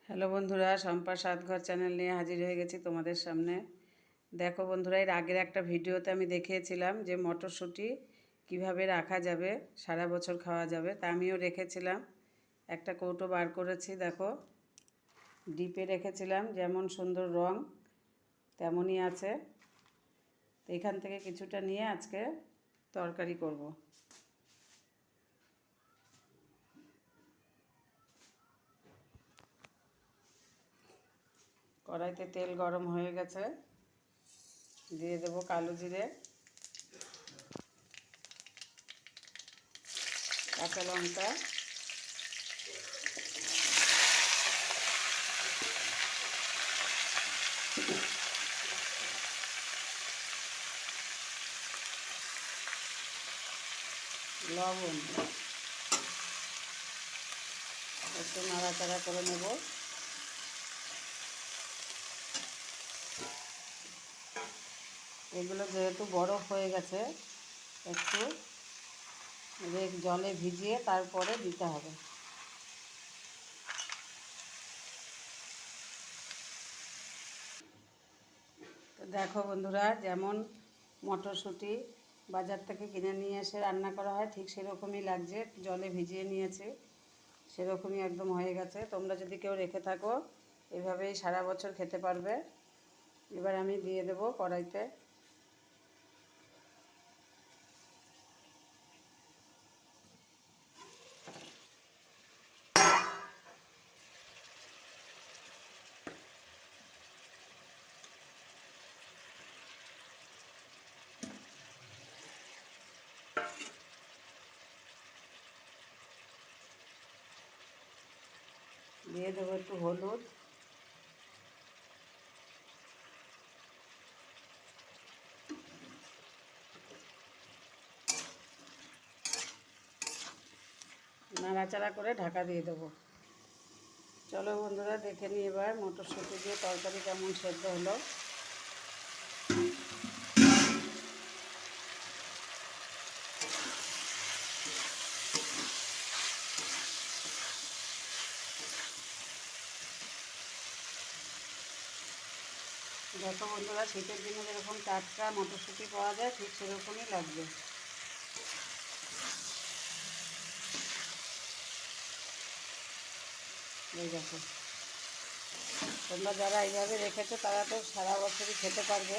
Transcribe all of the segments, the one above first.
Hello বন্ধুরা, শম্পার সাতঘর channel নিয়ে হাজির হয়ে গেছি তোমাদের সামনে। দেখো বন্ধুরা, এর আগের একটা ভিডিওতে আমি দেখিয়েছিলাম যে মটরশুঁটি কিভাবে রাখা যাবে, সারা বছর খাওয়া যাবে। তা আমিও রেখেছিলাম, একটা কৌটো বার করেছি। দেখো, ডিপে রেখেছিলাম, যেমন সুন্দর রং তেমনই আছে। তো এখান থেকে কিছুটা নিয়ে আজকে তরকারি করব। কড়াইতে তেল গরম হয়ে গেছে, দিয়ে দেবো কালো জিরে, কাঁচা লঙ্কা, লবণ, একটু নাড়াচাড়া করে নেব। এগুলো যেহেতু বরফ হয়ে গেছে, একটু জলে ভিজিয়ে তারপরে দিতে হবে। তো দেখো বন্ধুরা, যেমন মটরশুঁটি বাজার থেকে কিনে নিয়ে এসে রান্না করা হয়, ঠিক সেরকমই লাগছে। জলে ভিজিয়ে নিয়েছি, সেরকমই একদম হয়ে গেছে। তোমরা যদি কেউ রেখে থাকো, এভাবেই সারা বছর খেতে পারবে। এবার আমি দিয়ে দেবো কড়াইতে। দিয়ে দেবো একটু হলুদ, নাড়াচাড়া করে ঢাকা দিয়ে দেবো। চলো বন্ধুরা, দেখে নিই এবার মটরশুঁটি দিয়ে তরকারি কেমন সেদ্ধ হলো। দেখো বন্ধুরা, শীতের দিনে যেরকম টাটকা মটরশুঁটি পাওয়া যায়, ঠিক সেরকমই লাগবে। এই দেখো, তোমরা যারা এইভাবে রেখেছো তারা তো সারা বছরই খেতে পারবে।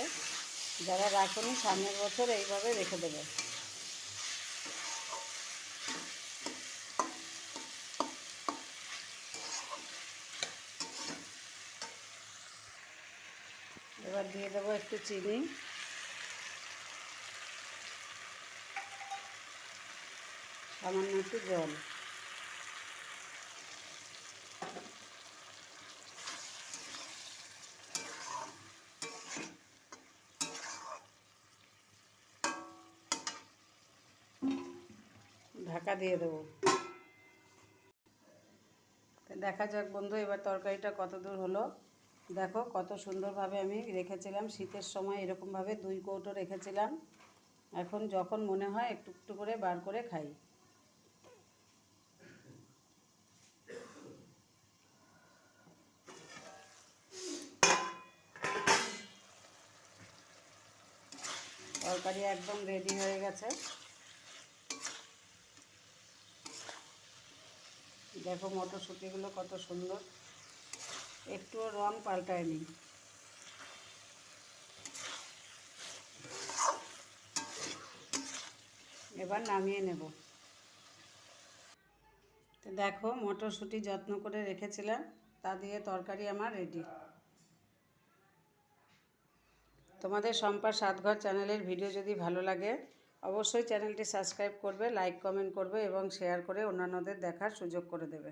যারা রাখোনি, সামনের বছর এইভাবে রেখে দেবে। এবার দিয়ে দেবো একটু চিনি, সামান্য একটু জল। ঢাকা দিয়ে দেবো। দেখা যাক বন্ধু, এবার তরকারিটা কত দূর হলো। দেখো কত সুন্দরভাবে আমি রেখেছিলাম, শীতের সময় এরকমভাবে 2 কৌটো রেখেছিলাম। এখন যখন মনে হয় একটু একটু করে বার করে খাই। তরকারি একদম রেডি হয়ে গেছে। দেখো মটরশুঁটিগুলো কত সুন্দর, একটুও রং পাল্টায়নি। এবার নামিয়ে নেব। তো দেখো, মটরশুঁটি যত্ন করে রেখেছিলাম, তা দিয়ে তরকারি আমার রেডি। তোমাদের শম্পার সাতঘর চ্যানেলের ভিডিও যদি ভালো লাগে, অবশ্যই চ্যানেলটি সাবস্ক্রাইব করবে, লাইক কমেন্ট করবে এবং শেয়ার করে অন্যান্যদের দেখার সুযোগ করে দেবে।